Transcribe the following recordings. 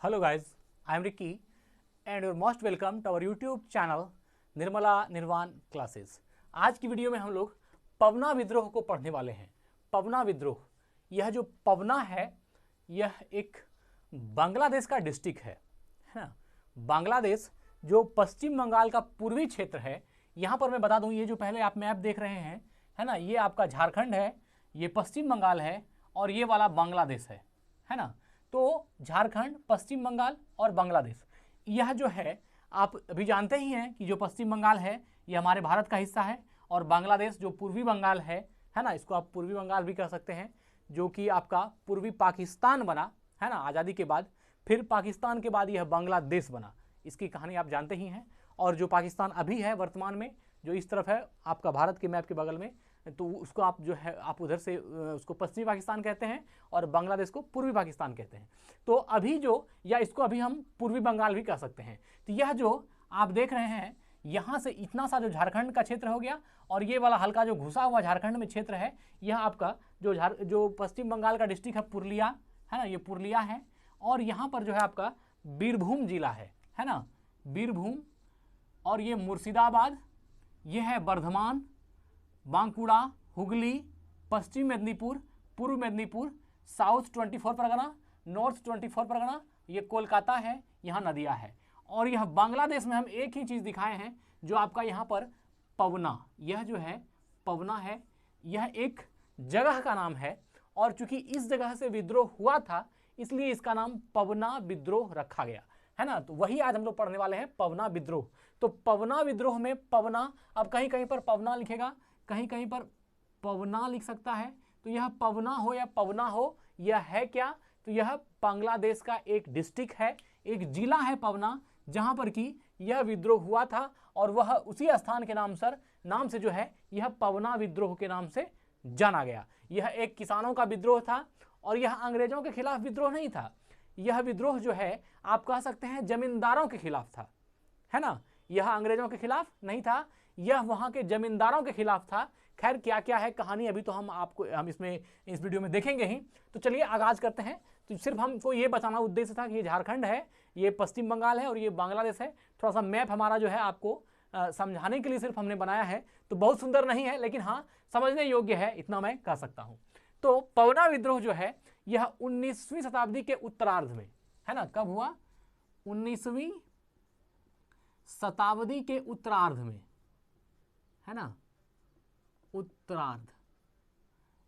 Hello guys, I am Ricky and you're most welcome to our YouTube channel Nirmala निर्वाण classes. आज की video में हम लोग पवना विद्रोह को पढ़ने वाले हैं। पवना विद्रोह, यह जो पवना है यह एक बांग्लादेश का डिस्ट्रिक्ट है ना। बांग्लादेश जो पश्चिम बंगाल का पूर्वी क्षेत्र है, यहाँ पर मैं बता दूँ, ये जो पहले आप मैप देख रहे हैं है ना, ये आपका झारखंड है, ये पश्चिम बंगाल है और ये वाला बांग्लादेश है ना। तो झारखंड, पश्चिम बंगाल और बांग्लादेश, यह जो है आप अभी जानते ही हैं कि जो पश्चिम बंगाल है ये हमारे भारत का हिस्सा है और बांग्लादेश जो पूर्वी बंगाल है ना, इसको आप पूर्वी बंगाल भी कह सकते हैं, जो कि आपका पूर्वी पाकिस्तान बना है ना आज़ादी के बाद। फिर पाकिस्तान के बाद यह बांग्लादेश बना, इसकी कहानी आप जानते ही हैं। और जो पाकिस्तान अभी है वर्तमान में, जो इस तरफ है आपका भारत के मैप के बगल में, तो उसको आप जो है आप उधर से उसको पश्चिमी पाकिस्तान कहते हैं और बांग्लादेश को पूर्वी पाकिस्तान कहते हैं। तो अभी जो, या इसको अभी हम पूर्वी बंगाल भी कह सकते हैं। तो यह जो आप देख रहे हैं, यहाँ से इतना सा जो झारखंड का क्षेत्र हो गया और ये वाला हल्का जो घुसा हुआ झारखंड में क्षेत्र है, यह आपका जो पश्चिम बंगाल का डिस्ट्रिक्ट है पुरुलिया है ना, ये पुरुलिया है। और यहाँ पर जो है आपका बीरभूम जिला है ना, बीरभूम, और ये मुर्शिदाबाद, ये है बर्धमान, बांकुड़ा, हुगली, पश्चिम मेदिनीपुर, पूर्व मेदिनीपुर, साउथ 24 परगना, नॉर्थ 24 परगना, ये कोलकाता है, यहाँ नदिया है। और यह बांग्लादेश में हम एक ही चीज़ दिखाए हैं, जो आपका यहाँ पर पवना, यह जो है पवना है, यह एक जगह का नाम है। और चूंकि इस जगह से विद्रोह हुआ था, इसलिए इसका नाम पवना विद्रोह रखा गया है ना। तो वही आज हम लोग पढ़ने वाले हैं, पवना विद्रोह। तो पवना विद्रोह में पवना, अब कहीं कहीं पर पवना लिखेगा, कहीं कहीं पर पवना लिख सकता है। तो यह पवना हो या पवना हो, यह है क्या? तो यह बांग्लादेश का एक डिस्ट्रिक्ट है, एक जिला है पवना, जहां पर कि यह विद्रोह हुआ था और वह उसी स्थान के नाम से जो है यह पवना विद्रोह के नाम से जाना गया। यह एक किसानों का विद्रोह था और यह अंग्रेजों के खिलाफ विद्रोह नहीं था। यह विद्रोह जो है आप कह सकते हैं जमींदारों के खिलाफ था, है ना। यह अंग्रेजों के खिलाफ नहीं था, यह वहां के जमींदारों के खिलाफ था। खैर क्या क्या है कहानी अभी तो हम इसमें इस वीडियो में देखेंगे ही। तो चलिए आगाज करते हैं। तो सिर्फ हमको ये बताना उद्देश्य था कि ये झारखंड है, ये पश्चिम बंगाल है और ये बांग्लादेश है। थोड़ा सा मैप हमारा जो है आपको समझाने के लिए सिर्फ हमने बनाया है। तो बहुत सुंदर नहीं है, लेकिन हाँ समझने योग्य है, इतना मैं कह सकता हूँ। तो पवना विद्रोह जो है यह 19वीं शताब्दी के उत्तरार्ध में है ना। कब हुआ? 19वीं शताब्दी के उत्तरार्ध में है ना, उत्तरार्ध,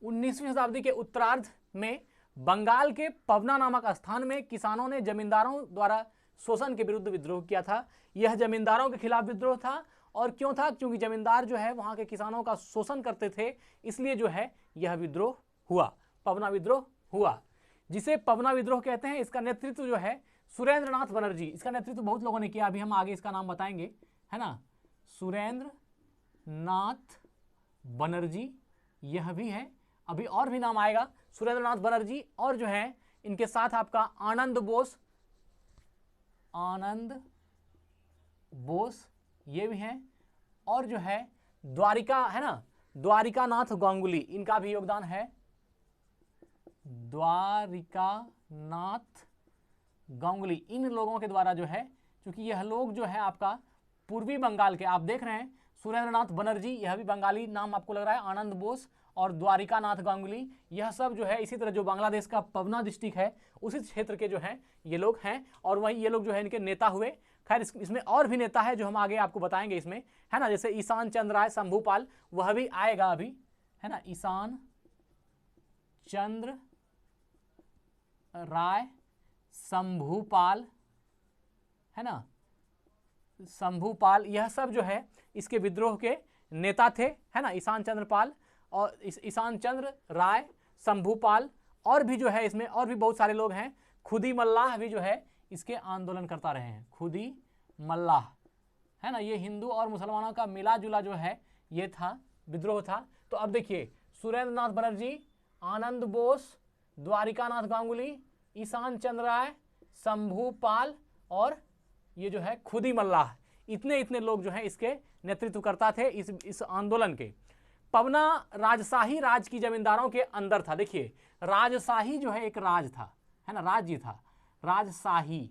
19वीं शताब्दी के उत्तरार्ध में बंगाल के पवना नामक स्थान में किसानों ने जमींदारों द्वारा शोषण के विरुद्ध विद्रोह किया था। यह जमींदारों के खिलाफ विद्रोह था। और क्यों था? क्योंकि जमींदार जो है वहां के किसानों का शोषण करते थे, इसलिए जो है यह विद्रोह हुआ, पवना विद्रोह हुआ, जिसे पवना विद्रोह कहते हैं। इसका नेतृत्व जो है सुरेंद्र नाथ बनर्जी, इसका नेतृत्व बहुत लोगों ने किया, अभी हम आगे इसका नाम बताएंगे है ना। सुरेंद्र नाथ बनर्जी यह भी है, अभी और भी नाम आएगा, सुरेंद्र नाथ बनर्जी। और जो है इनके साथ आपका आनंद बोस ये भी हैं। और जो है द्वारिका है ना, द्वारिका नाथ गांगुली, इनका भी योगदान है, द्वारिका नाथ गांगुली। इन लोगों के द्वारा जो है, क्योंकि यह लोग जो है आपका पूर्वी बंगाल के, आप देख रहे हैं सुरेंद्र नाथ बनर्जी, यह भी बंगाली नाम आपको लग रहा है, आनंद बोस और द्वारिका नाथ गांगुली, यह सब जो है इसी तरह जो बांग्लादेश का पवना डिस्ट्रिक्ट है उसी क्षेत्र के जो हैं ये लोग हैं। और वहीं ये लोग जो है इनके नेता हुए। खैर इसमें और भी नेता है जो हम आगे आपको बताएंगे इसमें है ना, जैसे ईशान चंद्र राय शंभूपाल, वह भी आएगा अभी है ना, ईशान चंद्र राय शंभूपाल है ना, शंभूपाल, यह सब जो है इसके विद्रोह के नेता थे है ना। ईशान चंद्र पाल और ईशान चंद्र राय शंभूपाल, और भी जो है इसमें और भी बहुत सारे लोग हैं। खुदी मल्लाह भी जो है इसके आंदोलन करता रहे हैं, खुदी मल्लाह है ना। ये हिंदू और मुसलमानों का मिला जुला जो है ये था, विद्रोह था। तो अब देखिए सुरेंद्र नाथ बनर्जी, आनंद बोस, द्वारिका नाथ गांगुली, ईशान चंद्र राय, शंभूपाल और ये जो है खुदी मल्लाह, इतने लोग जो हैं इसके नेतृत्वकर्ता थे इस आंदोलन के। पवना राजशाही राज की जमींदारों के अंदर था। देखिए राजशाही जो है एक राज था है ना, राज्य था। राजशाही,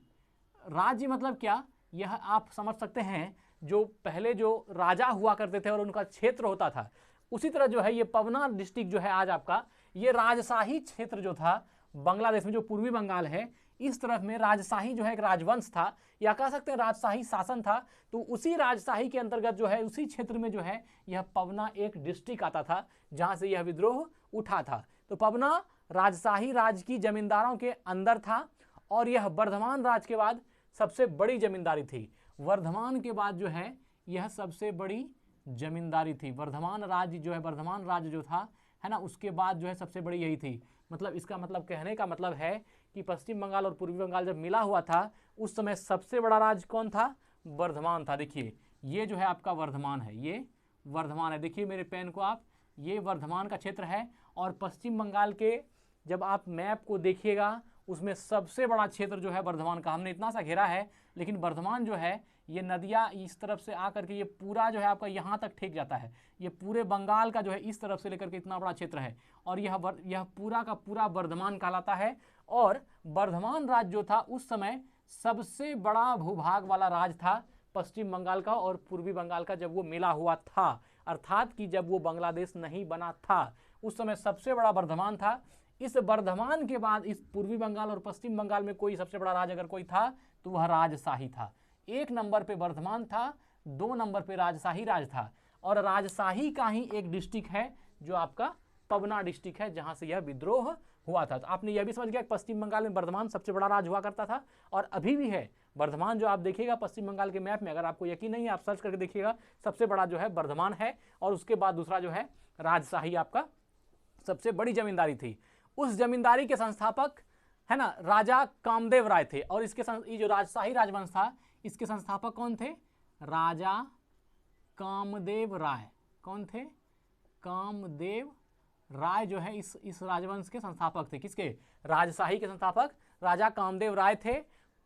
राज्य मतलब क्या, यह आप समझ सकते हैं जो पहले जो राजा हुआ करते थे और उनका क्षेत्र होता था, उसी तरह जो है ये पवना डिस्ट्रिक्ट जो है आज आपका, ये राजशाही क्षेत्र जो था बांग्लादेश में, जो पूर्वी बंगाल है इस तरफ में राजशाही जो है एक राजवंश था, या कह सकते हैं राजशाही शासन था। तो उसी राजशाही के अंतर्गत जो है उसी क्षेत्र में जो है यह पवना एक डिस्ट्रिक्ट आता था जहां से यह विद्रोह उठा था। तो पवना राजशाही राज की जमींदारों के अंदर था और यह वर्धमान राज के बाद सबसे बड़ी जमींदारी थी। वर्धमान के बाद जो है यह सबसे बड़ी जमींदारी थी। वर्धमान राज्य जो है, वर्धमान राज्य जो था है ना, उसके बाद जो है सबसे बड़ी यही थी। मतलब इसका मतलब कहने का मतलब है कि पश्चिम बंगाल और पूर्वी बंगाल जब मिला हुआ था उस समय सबसे बड़ा राज्य कौन था, वर्धमान था। देखिए ये जो है आपका वर्धमान है, ये वर्धमान है, देखिए मेरे पेन को आप, ये वर्धमान का क्षेत्र है। और पश्चिम बंगाल के जब आप मैप को देखिएगा उसमें सबसे बड़ा क्षेत्र जो है वर्धमान का, हमने इतना सा घेरा है, लेकिन वर्धमान जो है ये नदियाँ इस तरफ से आकर के ये पूरा जो है आपका यहाँ तक ठेक जाता है। ये पूरे बंगाल का जो है इस तरफ से लेकर के इतना बड़ा क्षेत्र है और यह पूरा का पूरा वर्धमान कहलाता है। और वर्धमान राज्य जो था उस समय सबसे बड़ा भूभाग वाला राज्य था पश्चिम बंगाल का और पूर्वी बंगाल का जब वो मिला हुआ था, अर्थात कि जब वो बांग्लादेश नहीं बना था उस समय सबसे बड़ा वर्धमान था। इस वर्धमान के बाद इस पूर्वी बंगाल और पश्चिम बंगाल में कोई सबसे बड़ा राज्य अगर कोई था तो वह राजशाही था। 1 नंबर पे वर्धमान था, 2 नंबर पे राजशाही राज था। और राजशाही का ही एक डिस्ट्रिक्ट है जो आपका पवना डिस्ट्रिक्ट है जहां से यह विद्रोह हुआ था। तो आपने यह भी समझ गया कि पश्चिम बंगाल में वर्धमान सबसे बड़ा राज्य हुआ करता था और अभी भी है वर्धमान। जो आप देखिएगा पश्चिम बंगाल के मैप में, अगर आपको यकीन नहीं है आप सर्च करके देखिएगा, सबसे बड़ा जो है वर्धमान है और उसके बाद दूसरा जो है राजशाही आपका सबसे बड़ी जमींदारी थी। उस जमींदारी के संस्थापक है ना राजा कामदेव राय थे। और इसके ये जो राजशाही राजवंश था इसके संस्थापक कौन थे, राजा कामदेव राय। कौन थे, कामदेव राय जो है इस राजवंश के संस्थापक थे। किसके, राजशाही के संस्थापक राजा कामदेव राय थे।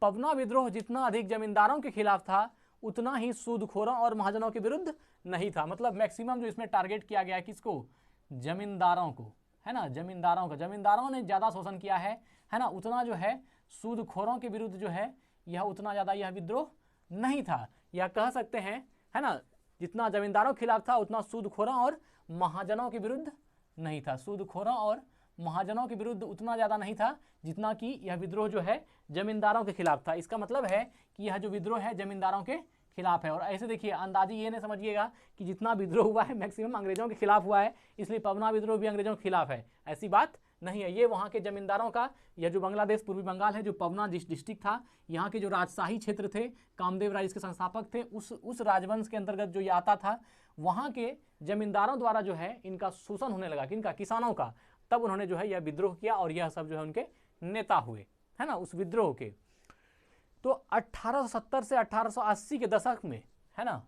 पवना विद्रोह जितना अधिक जमींदारों के खिलाफ था उतना ही सूदखोरों और महाजनों के विरुद्ध नहीं था। मतलब मैक्सिमम जो इसमें टारगेट किया गया है किसको, जमींदारों को, है ना, जमींदारों का, जमींदारों ने ज़्यादा शोषण किया है ना, उतना जो है सूदखोरों के विरुद्ध जो है यह उतना ज़्यादा यह विद्रोह नहीं था। यह कह सकते हैं है ना, जितना जमींदारों के खिलाफ था उतना सूदखोरों और महाजनों के विरुद्ध नहीं था। सूदखोरों और महाजनों के विरुद्ध उतना ज़्यादा नहीं था जितना कि यह विद्रोह जो है जमींदारों के खिलाफ था। इसका मतलब है कि यह जो विद्रोह है जमींदारों के खिलाफ है। और ऐसे देखिए अंदाजी ये नहीं समझिएगा कि जितना विद्रोह हुआ है मैक्सिमम अंग्रेजों के खिलाफ हुआ है इसलिए पवना विद्रोह भी अंग्रेजों के खिलाफ है, ऐसी बात नहीं है। ये वहाँ के जमींदारों का, यह जो बांग्लादेश पूर्वी बंगाल है जो पवना डिस्ट्रिक्ट था, यहाँ के जो राजशाही क्षेत्र थे, कामदेव राय इसके संस्थापक थे, उस राजवंश के अंतर्गत जो ये आता था, वहाँ के जमींदारों द्वारा जो है इनका शोषण होने लगा, किनका, किसानों का। तब उन्होंने जो है यह विद्रोह किया और यह सब जो है उनके नेता हुए, है ना, उस विद्रोह के। तो 1870 से 1880 के दशक में, है ना,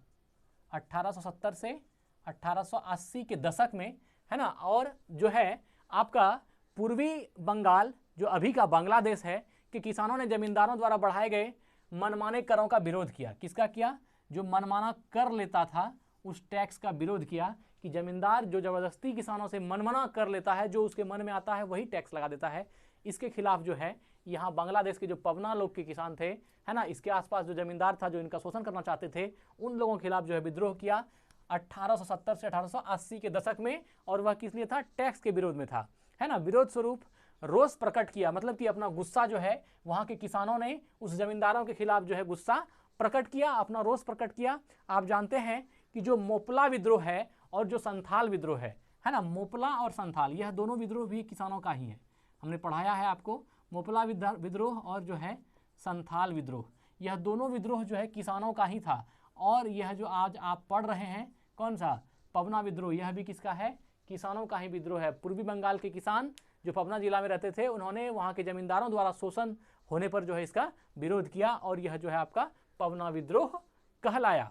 1870 से 1880 के दशक में, है ना, और जो है आपका पूर्वी बंगाल जो अभी का बांग्लादेश है कि किसानों ने जमींदारों द्वारा बढ़ाए गए मनमाने करों का विरोध किया। किसका किया, जो मनमाना कर लेता था उस टैक्स का विरोध किया कि जमींदार जो ज़बरदस्ती किसानों से मनमाना कर लेता है, जो उसके मन में आता है वही टैक्स लगा देता है, इसके खिलाफ जो है यहाँ बांग्लादेश के जो पवना लोग के किसान थे, है ना, इसके आसपास जो जमींदार था जो इनका शोषण करना चाहते थे, उन लोगों के खिलाफ जो है विद्रोह किया 1870 से 1880 के दशक में। और वह किस लिए था, टैक्स के विरोध में था, है ना। विरोध स्वरूप रोष प्रकट किया, मतलब कि अपना गुस्सा जो है वहाँ के किसानों ने उस जमींदारों के खिलाफ जो है गुस्सा प्रकट किया, अपना रोष प्रकट किया। आप जानते हैं कि जो मोपला विद्रोह है और जो संथाल विद्रोह है ना, मोपला और संथाल यह दोनों विद्रोह भी किसानों का ही है। हमने पढ़ाया है आपको, मोपला विद्रोह और जो है संथाल विद्रोह, यह दोनों विद्रोह जो है किसानों का ही था। और यह जो आज आप पढ़ रहे हैं कौन सा, पवना विद्रोह, यह भी किसका है, किसानों का ही विद्रोह है। पूर्वी बंगाल के किसान जो पवना जिला में रहते थे उन्होंने वहाँ के जमींदारों द्वारा शोषण होने पर जो है इसका विरोध किया और यह जो है आपका पवना विद्रोह कहलाया।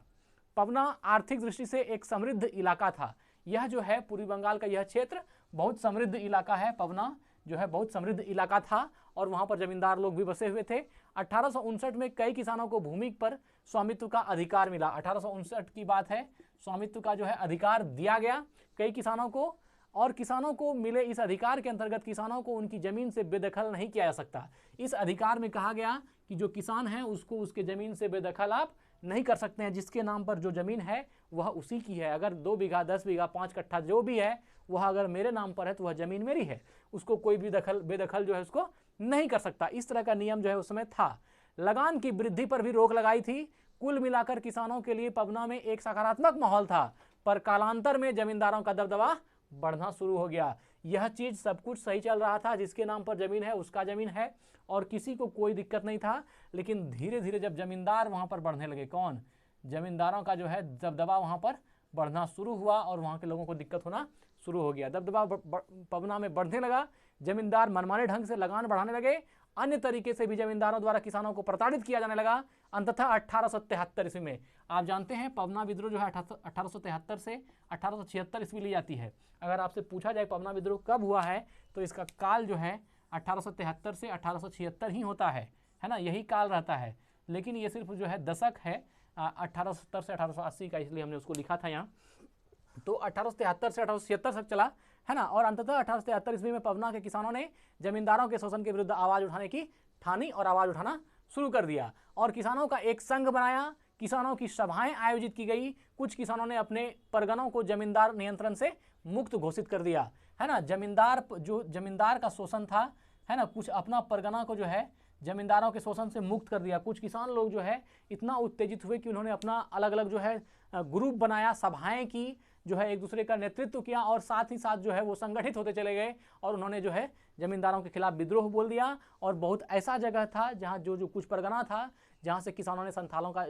पवना आर्थिक दृष्टि से एक समृद्ध इलाका था। यह जो है पूर्वी बंगाल का यह क्षेत्र बहुत समृद्ध इलाका है। पवना जो है बहुत समृद्ध इलाका था और वहाँ पर जमींदार लोग भी बसे हुए थे। 1859 में कई किसानों को भूमि पर स्वामित्व का अधिकार मिला। 1859 की बात है, स्वामित्व का जो है अधिकार दिया गया कई किसानों को और किसानों को मिले इस अधिकार के अंतर्गत किसानों को उनकी ज़मीन से बेदखल नहीं किया जा सकता। इस अधिकार में कहा गया कि जो किसान है उसको उसके ज़मीन से बेदखल आप नहीं कर सकते हैं। जिसके नाम पर जो ज़मीन है वह उसी की है। अगर 2 बीघा 10 बीघा 5 कट्ठा जो भी है वह अगर मेरे नाम पर है तो वह ज़मीन मेरी है, उसको कोई भी बेदखल जो है उसको नहीं कर सकता। इस तरह का नियम जो है उस समय था। लगान की वृद्धि पर भी रोक लगाई थी। कुल मिलाकर किसानों के लिए पबना में एक सकारात्मक माहौल था, पर कालांतर में जमींदारों का दबदबा बढ़ना शुरू हो गया। यह चीज़ सब कुछ सही चल रहा था, जिसके नाम पर ज़मीन है उसका ज़मीन है और किसी को कोई दिक्कत नहीं था। लेकिन धीरे धीरे जब जमींदार वहाँ पर बढ़ने लगे, कौन, जमींदारों का जो है दबदबा वहाँ पर बढ़ना शुरू हुआ और वहाँ के लोगों को दिक्कत होना शुरू हो गया। दबदबा पबना में बढ़ने लगा, जमींदार मनमाने ढंग से लगान बढ़ाने लगे, अन्य तरीके से भी जमींदारों द्वारा किसानों को प्रताड़ित किया जाने लगा। अंततः 1873 ईस्वी में, आप जानते हैं पबना विद्रोह जो है 1873 से 1876 ईस्वी ली जाती है। अगर आपसे पूछा जाए पबना विद्रोह कब हुआ है तो इसका काल जो है 1873 से 1876 ही होता है ना, यही काल रहता है। लेकिन ये सिर्फ जो है दशक है 1870 से 1880 का, इसलिए हमने उसको लिखा था यहाँ। तो 1873 से 1876 तक चला है ना, और अंततः 1873 ईस्वी में पबना के किसानों ने जमींदारों के शोषण के विरुद्ध आवाज़ उठाने की ठानी और आवाज़ उठाना शुरू कर दिया और किसानों का एक संघ बनाया। किसानों की सभाएं आयोजित की गई। कुछ किसानों ने अपने परगनों को जमींदार नियंत्रण से मुक्त घोषित कर दिया है ना। जमींदार का शोषण था है ना, कुछ अपना परगना को जो है जमींदारों के शोषण से मुक्त कर दिया। कुछ किसान लोग जो है इतना उत्तेजित हुए कि उन्होंने अपना अलग अलग जो है ग्रुप बनाया, सभाएं की, जो है एक दूसरे का नेतृत्व किया और साथ ही साथ जो है वो संगठित होते चले गए और उन्होंने जो है जमींदारों के खिलाफ विद्रोह बोल दिया। और बहुत ऐसा जगह था जहाँ जो कुछ परगना था जहाँ से किसानों ने संथालों का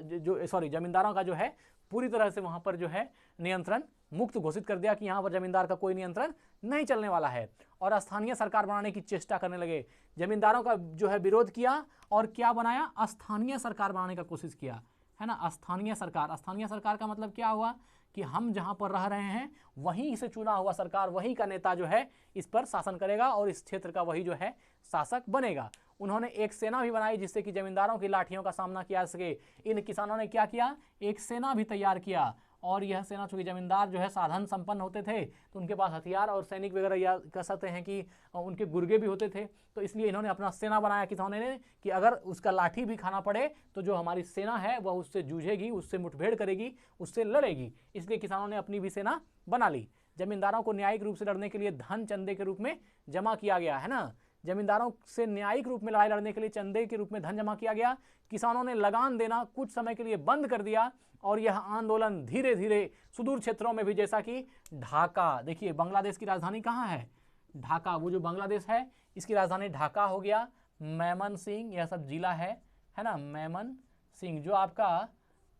जमींदारों का जो है पूरी तरह से वहाँ पर जो है नियंत्रण मुक्त घोषित कर दिया कि यहाँ पर जमींदार का कोई नियंत्रण नहीं चलने वाला है। और स्थानीय सरकार बनाने की चेष्टा करने लगे। जमींदारों का जो है विरोध किया और क्या बनाया, स्थानीय सरकार बनाने का कोशिश किया है ना। स्थानीय सरकार का मतलब क्या हुआ कि हम जहाँ पर रह रहे हैं वहीं से चुना हुआ सरकार, वहीं का नेता जो है इस पर शासन करेगा और इस क्षेत्र का वही जो है शासक बनेगा। उन्होंने एक सेना भी बनाई जिससे कि जमींदारों की लाठियों का सामना किया जा सके। इन किसानों ने क्या किया, एक सेना भी तैयार किया और यह सेना, चूंकि जमींदार जो है साधन संपन्न होते थे तो उनके पास हथियार और सैनिक वगैरह, या कह सकते हैं कि उनके गुर्गे भी होते थे, तो इसलिए इन्होंने अपना सेना बनाया किसानों ने कि अगर उसका लाठी भी खाना पड़े तो जो हमारी सेना है वह उससे जूझेगी, उससे मुठभेड़ करेगी, उससे लड़ेगी। इसलिए किसानों ने अपनी भी सेना बना ली। जमींदारों को न्यायिक रूप से लड़ने के लिए धन चंदे के रूप में जमा किया गया है ना। जमींदारों से न्यायिक रूप में लड़ाई लड़ने के लिए चंदे के रूप में धन जमा किया गया। किसानों ने लगान देना कुछ समय के लिए बंद कर दिया और यह आंदोलन धीरे धीरे सुदूर क्षेत्रों में भी, जैसा कि ढाका, देखिए बांग्लादेश की राजधानी कहाँ है, ढाका, वो जो बांग्लादेश है इसकी राजधानी ढाका हो गया। मेमन सिंह, यह सब जिला है ना। मेमन सिंह जो आपका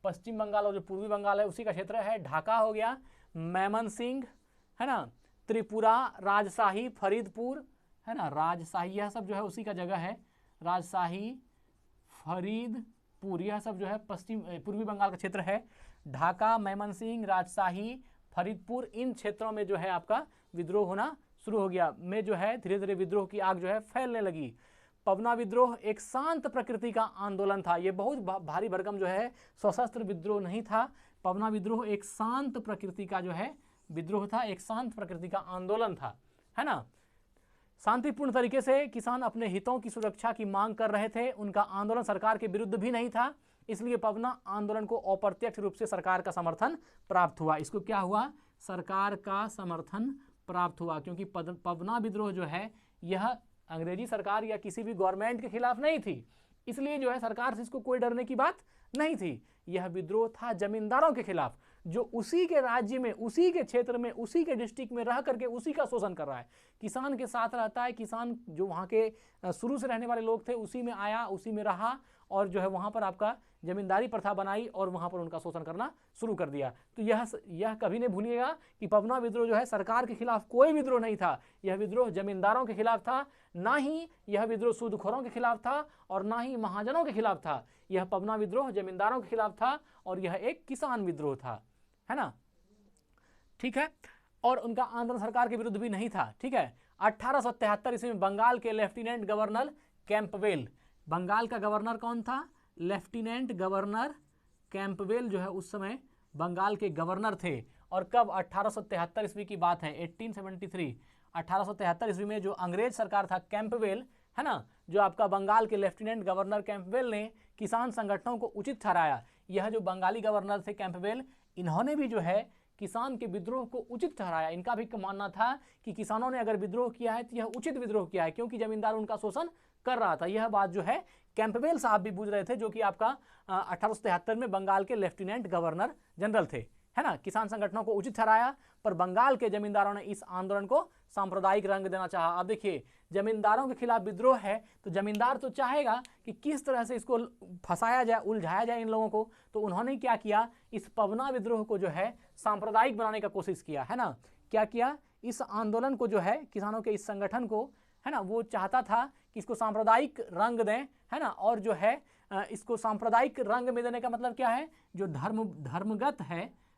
पश्चिम बंगाल और जो पूर्वी बंगाल है उसी का क्षेत्र है, ढाका हो गया। मेमन सिंह है ना, त्रिपुरा, राजशाही, फरीदपुर है ना, राजशाही, यह सब जो है उसी का जगह है। राजशाही, फरीदपुर, यह सब जो है पूर्वी बंगाल का क्षेत्र है। ढाका, मेमन सिंह, राजशाही, फरीदपुर, इन क्षेत्रों में जो है आपका विद्रोह होना शुरू हो गया। में जो है धीरे धीरे विद्रोह की आग जो है फैलने लगी। पबना विद्रोह एक शांत प्रकृति का आंदोलन था। ये बहुत भारी भरकम जो है सशस्त्र विद्रोह नहीं था। पबना विद्रोह एक शांत प्रकृति का जो है विद्रोह था, एक शांत प्रकृति का आंदोलन था, है ना। शांतिपूर्ण तरीके से किसान अपने हितों की सुरक्षा की मांग कर रहे थे। उनका आंदोलन सरकार के विरुद्ध भी नहीं था, इसलिए पबना आंदोलन को अप्रत्यक्ष रूप से सरकार का समर्थन प्राप्त हुआ। इसको क्या हुआ, सरकार का समर्थन प्राप्त हुआ, क्योंकि पबना विद्रोह जो है यह अंग्रेजी सरकार या किसी भी गवर्नमेंट के खिलाफ नहीं थी, इसलिए जो है सरकार से इसको कोई डरने की बात नहीं थी। यह विद्रोह था जमींदारों के खिलाफ, जो उसी के राज्य में, उसी के क्षेत्र में, उसी के डिस्ट्रिक्ट में रह करके उसी का शोषण कर रहा है। किसान के साथ रहता है, किसान जो वहाँ के शुरू से रहने वाले लोग थे उसी में आया, उसी में रहा और जो है वहाँ पर आपका जमींदारी प्रथा बनाई और वहाँ पर उनका शोषण करना शुरू कर दिया। तो यह कभी नहीं भूलिएगा कि पबना विद्रोह जो है सरकार के खिलाफ कोई विद्रोह नहीं था। यह विद्रोह जमींदारों के खिलाफ था, ना ही यह विद्रोह सूदखोरों के खिलाफ था और ना ही महाजनों के खिलाफ था। यह पबना विद्रोह जमींदारों के खिलाफ था और यह एक किसान विद्रोह था, है ना, ठीक है। और उनका आंदोलन सरकार के विरुद्ध भी नहीं था, ठीक है। 1873 ईस्वी में बंगाल के लेफ्टिनेंट गवर्नर कैंपबेल, बंगाल का गवर्नर कौन था, लेफ्टिनेंट गवर्नर कैंपबेल जो है उस समय बंगाल के गवर्नर थे और कब 1873 ईस्वी की बात है, 1873, 1873 ईस्वी में जो अंग्रेज सरकार था कैंपबेल, है ना, जो आपका बंगाल के लेफ्टिनेंट गवर्नर कैंपबेल ने किसान संगठनों को उचित ठहराया। यह जो बंगाली गवर्नर थे कैंपबेल, इन्होंने भी जो है किसान के विद्रोह को उचित ठहराया। इनका भी मानना था कि किसानों ने अगर विद्रोह किया है तो यह उचित विद्रोह किया है, क्योंकि जमींदार उनका शोषण कर रहा था। यह बात जो है कैंपबेल साहब भी बूझ रहे थे, जो कि आपका 1873 में बंगाल के लेफ्टिनेंट गवर्नर जनरल थे, है ना। किसान संगठनों को उचित ठहराया, पर बंगाल के जमींदारों ने इस आंदोलन को सांप्रदायिक रंग देना चाहा। अब देखिए, जमींदारों के खिलाफ विद्रोह है तो जमींदार तो चाहेगा कि किस तरह से इसको फंसाया जाए, उलझाया जाए इन लोगों को। तो उन्होंने क्या किया, इस पवना विद्रोह को जो है सांप्रदायिक बनाने का कोशिश किया, है ना। क्या किया, इस आंदोलन को जो है, किसानों के इस संगठन को, है ना, वो चाहता था कि इसको सांप्रदायिक रंग दें, है ना। और जो है इसको सांप्रदायिक रंग में देने का मतलब क्या है, जो धर्मगत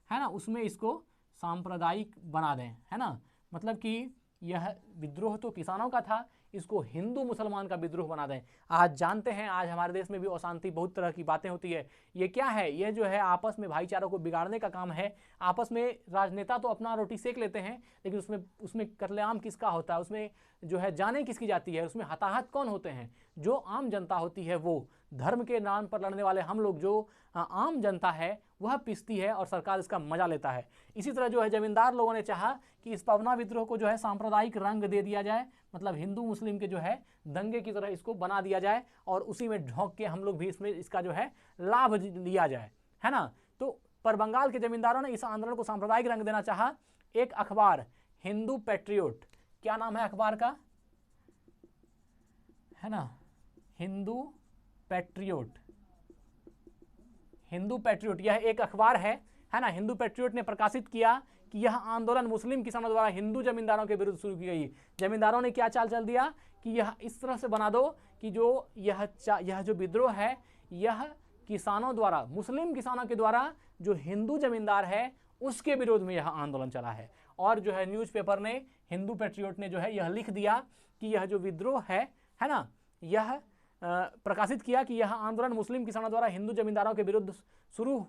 है ना, उसमें इसको सांप्रदायिक बना दें, है ना। मतलब कि यह विद्रोह तो किसानों का था, इसको हिंदू मुसलमान का विद्रोह बना दें। आज जानते हैं, आज हमारे देश में भी अशांति, बहुत तरह की बातें होती है। ये क्या है, ये जो है आपस में भाईचारों को बिगाड़ने का काम है। आपस में राजनेता तो अपना रोटी सेक लेते हैं, लेकिन उसमें कत्लेआम किसका होता है, उसमें जो है जाने किसकी जाती है, उसमें हताहत कौन होते हैं, जो आम जनता होती है। वो धर्म के नाम पर लड़ने वाले हम लोग, जो आम जनता है, वह पिसती है और सरकार इसका मजा लेता है। इसी तरह जो है जमींदार लोगों ने चाहा कि इस पवना विद्रोह को जो है सांप्रदायिक रंग दे दिया जाए, मतलब हिंदू मुस्लिम के जो है दंगे की तरह इसको बना दिया जाए, और उसी में झोंक के हम लोग भी इसमें इसका जो है लाभ लिया जाए, है ना। तो पर बंगाल के जमींदारों ने इस आंदोलन को सांप्रदायिक रंग देना चाहा। एक अखबार, हिंदू पैट्रियोट, क्या नाम है अखबार का, है ना, हिंदू पैट्रियोट। हिंदू पैट्रियोट यह एक अखबार है ना। हिंदू पैट्रियोट ने प्रकाशित किया कि यह आंदोलन मुस्लिम किसानों द्वारा हिंदू जमींदारों के विरुद्ध शुरू की गई। जमींदारों ने क्या चाल चल दिया कि यह इस तरह से बना दो कि जो यह जो विद्रोह है, यह किसानों द्वारा, मुस्लिम किसानों के द्वारा जो हिंदू जमींदार है उसके विरोध में यह आंदोलन चला है। और जो है न्यूज़पेपर ने, हिंदू पैट्रियोट ने जो है यह लिख दिया कि यह जो विद्रोह है ना, यह प्रकाशित किया कि यह आंदोलन मुस्लिम किसानों द्वारा हिंदू जमींदारों के विरुद्ध शुरू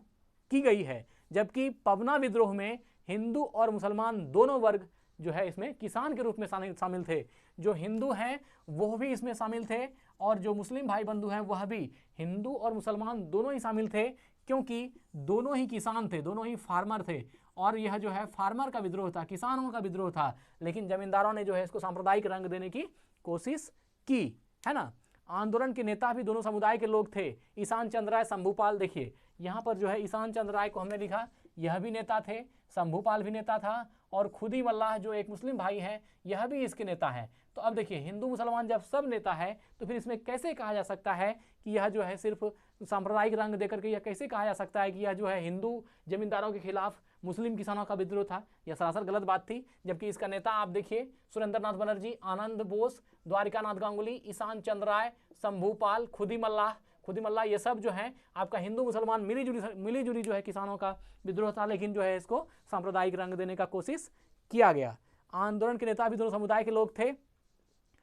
की गई है। जबकि पवना विद्रोह में हिंदू और मुसलमान दोनों वर्ग जो है इसमें किसान के रूप में शामिल थे। जो हिंदू हैं वो भी इसमें शामिल थे, और जो मुस्लिम भाई बंधु हैं वह भी, हिंदू और मुसलमान दोनों ही शामिल थे, क्योंकि दोनों ही किसान थे, दोनों ही फार्मर थे। और यह जो है फार्मर का विद्रोह था, किसानों का विद्रोह था। लेकिन जमींदारों ने जो है इसको सांप्रदायिक रंग देने की कोशिश की, है ना। आंदोलन के नेता भी दोनों समुदाय के लोग थे। ईशान चंद्र राय, शंभूपाल, देखिए यहाँ पर जो है ईशान चंद्र राय को हमने लिखा, यह भी नेता थे, शंभूपाल भी नेता था, और खुदी मल्लाह जो एक मुस्लिम भाई हैं, यह भी इसके नेता हैं। तो अब देखिए, हिंदू मुसलमान जब सब नेता है तो फिर इसमें कैसे कहा जा सकता है कि यह जो है सिर्फ सांप्रदायिक रंग देकर के, यह कैसे कहा जा सकता है कि यह जो है हिंदू जमींदारों के खिलाफ मुस्लिम किसानों का विद्रोह था। यह सरासर गलत बात थी। जबकि इसका नेता आप देखिए, सुरेंद्रनाथ बनर्जी, आनंद बोस, द्वारिकानाथ गांगुली, ईशान चंद्र राय, शंभूपाल, खुदी मल्लाह, ये सब जो है आपका हिंदू मुसलमान मिलीजुली जो है किसानों का विद्रोह था। लेकिन जो है इसको सांप्रदायिक रंग देने का कोशिश किया गया। आंदोलन के नेता भी दोनों समुदाय के लोग थे,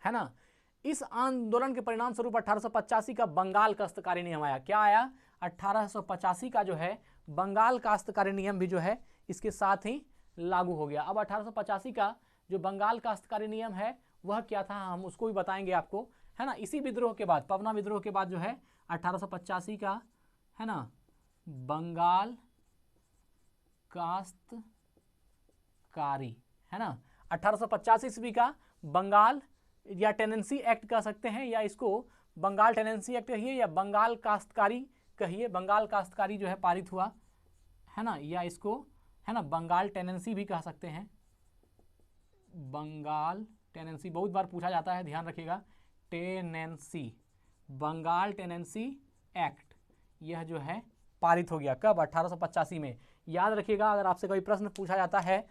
है ना। इस आंदोलन के परिणाम स्वरूप 1885 का बंगाल काश्तकारी नियम आया। क्या आया, 1885 का जो है बंगाल काश्तकारी नियम भी जो है इसके साथ ही लागू हो गया। अब 1885 का जो बंगाल काश्तकारी नियम है वह क्या था, हम उसको भी बताएंगे आपको, है ना। इसी विद्रोह के बाद, पवना विद्रोह के बाद जो है 1885 का, है ना, बंगाल काश्तकारी, है ना। 1885 ईस्वी का बंगाल या टेनेंसी एक्ट कह सकते हैं, या इसको बंगाल टेनेंसी एक्ट कहिए या बंगाल काश्तकारी कहिए। बंगाल काश्तकारी जो है पारित हुआ, है ना, या इसको, है ना, बंगाल टेनेंसी भी कह सकते हैं। बंगाल टेनेंसी बहुत बार पूछा जाता है, ध्यान रखिएगा। टेनेंसी, बंगाल टेनेंसी एक्ट, यह जो है पारित हो गया कब, 1885 में। याद रखिएगा, अगर आपसे कोई प्रश्न पूछा जाता है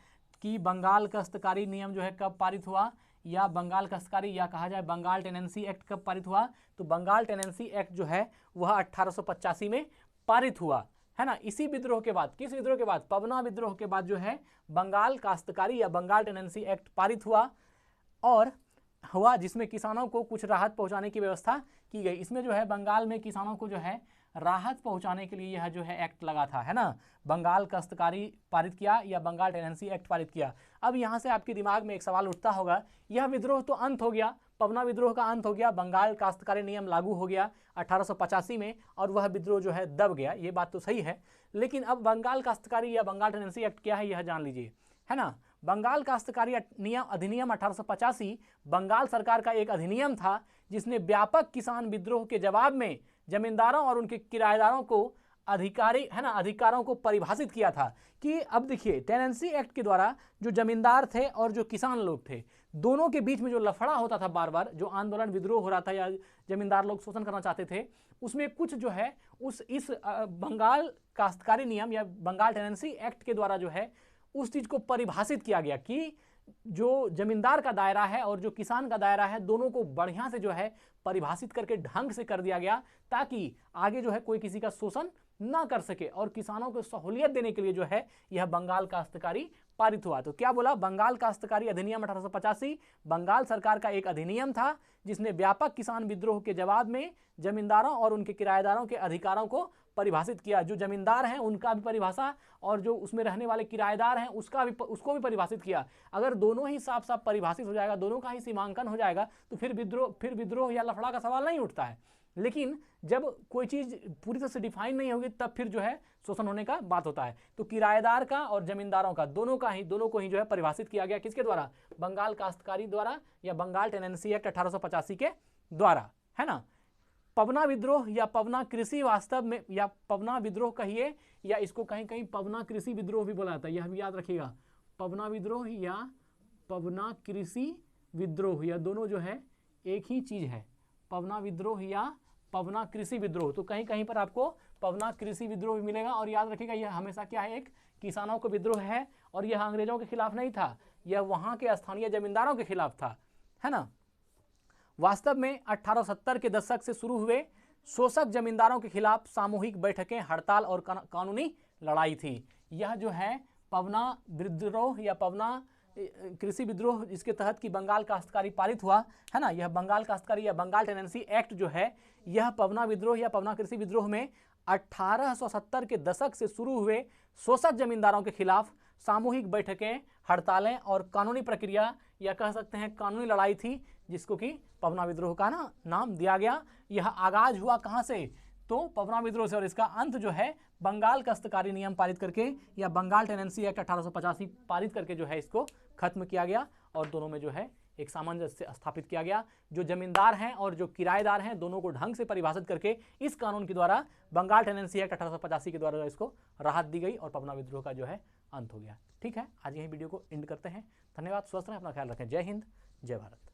कि बंगाल काश्तकारी नियम जो है कब पारित हुआ, या बंगाल काश्तकारी या कहा जाए बंगाल टेनेंसी एक्ट कब पारित हुआ, तो बंगाल टेनेंसी एक्ट जो है वह 1885 में पारित हुआ, है ना। इसी विद्रोह के बाद, किस विद्रोह के बाद, पवना विद्रोह के बाद जो है बंगाल काश्तकारी या बंगाल टेनेंसी एक्ट पारित हुआ। और हुआ जिसमें किसानों को कुछ राहत पहुंचाने की व्यवस्था की गई। इसमें जो है बंगाल में किसानों को जो है राहत पहुंचाने के लिए यह जो है एक्ट लगा था, है ना। बंगाल काश्तकारी पारित किया या बंगाल टेनेंसी एक्ट पारित किया। अब यहाँ से आपके दिमाग में एक सवाल उठता होगा, यह विद्रोह तो अंत हो गया, पवना विद्रोह का अंत हो गया, बंगाल काश्तकारी नियम लागू हो गया 1885 में और वह विद्रोह जो है दब गया। ये बात तो सही है, लेकिन अब बंगाल काश्तकारी या बंगाल टेनेंसी एक्ट क्या है यह जान लीजिए, है ना। बंगाल काश्तकारी अधिनियम 1885 बंगाल सरकार का एक अधिनियम था जिसने व्यापक किसान विद्रोह के जवाब में जमींदारों और उनके किराएदारों को अधिकारों को परिभाषित किया था। कि अब देखिए टेनेंसी एक्ट के द्वारा जो जमींदार थे और जो किसान लोग थे, दोनों के बीच में जो लफड़ा होता था, बार बार जो आंदोलन विद्रोह हो रहा था या जमींदार लोग शोषण करना चाहते थे, उसमें कुछ जो है इस बंगाल काश्तकारी नियम या बंगाल टेनेंसी एक्ट के द्वारा जो है उस चीज को परिभाषित किया गया कि जो जमींदार का दायरा है और जो किसान का दायरा है, दोनों को बढ़िया से जो है परिभाषित करके ढंग से कर दिया गया ताकि आगे जो है कोई किसी का शोषण ना कर सके और किसानों को सहूलियत देने के लिए जो है यह बंगाल काश्तकारी पारित हुआ। तो क्या बोला, बंगाल काश्तकारी अधिनियम 1885 बंगाल सरकार का एक अधिनियम था जिसने व्यापक किसान विद्रोह के जवाब में जमींदारों और उनके किराएदारों के अधिकारों को परिभाषित किया। जो जमींदार हैं उनका भी परिभाषा और जो उसमें रहने वाले किराएदार हैं उसको भी परिभाषित किया। अगर दोनों ही साफ साफ परिभाषित हो जाएगा, दोनों का ही सीमांकन हो जाएगा, तो फिर विद्रोह या लफड़ा का सवाल नहीं उठता है। लेकिन जब कोई चीज पूरी तरह से डिफाइन नहीं होगी तब फिर जो है शोषण होने का बात होता है। तो किराएदार का और जमींदारों का दोनों को ही जो है परिभाषित किया गया, किसके द्वारा, बंगाल काश्तकारी द्वारा या बंगाल टेनेंसी एक्ट 1885 के द्वारा, है ना। पवना विद्रोह या पवना कृषि वास्तव में, या पवना विद्रोह कहिए या इसको कहीं कहीं पवना कृषि विद्रोह भी बोला जाता है, यह भी याद रखिएगा। पवना विद्रोह या पवना कृषि विद्रोह, यह दोनों जो है एक ही चीज है, पवना विद्रोह या पवना कृषि विद्रोह। तो कहीं कहीं पर आपको पवना कृषि विद्रोह भी मिलेगा। और याद रखिएगा यह हमेशा क्या है, एक किसानों का विद्रोह है और यह अंग्रेजों के खिलाफ नहीं था, यह वहां के स्थानीय जमींदारों के खिलाफ था, है ना। वास्तव में 1870 के दशक से शुरू हुए शोषक जमींदारों के खिलाफ सामूहिक बैठकें, हड़ताल और कानूनी लड़ाई थी। यह जो है पवना विद्रोह या पवना कृषि विद्रोह जिसके तहत कि बंगाल काश्तकारी पारित हुआ, है ना। यह बंगाल काश्तकारी या बंगाल टेनेंसी एक्ट जो है यह पवना विद्रोह या पवना कृषि विद्रोह में 1870 के दशक से शुरू हुए शोषक जमींदारों के खिलाफ सामूहिक बैठकें, हड़तालें और कानूनी प्रक्रिया या कह सकते हैं कानूनी लड़ाई थी, जिसको कि पवना विद्रोह का नाम दिया गया। यह आगाज हुआ कहाँ से, तो पवना विद्रोह से, और इसका अंत जो है बंगाल काश्तकारी नियम पारित करके या बंगाल टेनेंसी एक्ट 1885 पारित करके जो है इसको खत्म किया गया और दोनों में जो है एक सामंजस्य स्थापित किया गया। जो जमींदार हैं और जो किराएदार हैं दोनों को ढंग से परिभाषित करके इस कानून के द्वारा बंगाल टेनेंसी एक्ट 1885 के द्वारा इसको राहत दी गई और पवना विद्रोह का जो है अंत हो गया। ठीक है, आज यही वीडियो को एंड करते हैं। धन्यवाद, स्वस्थ रहें, अपना ख्याल रखें। जय हिंद, जय भारत।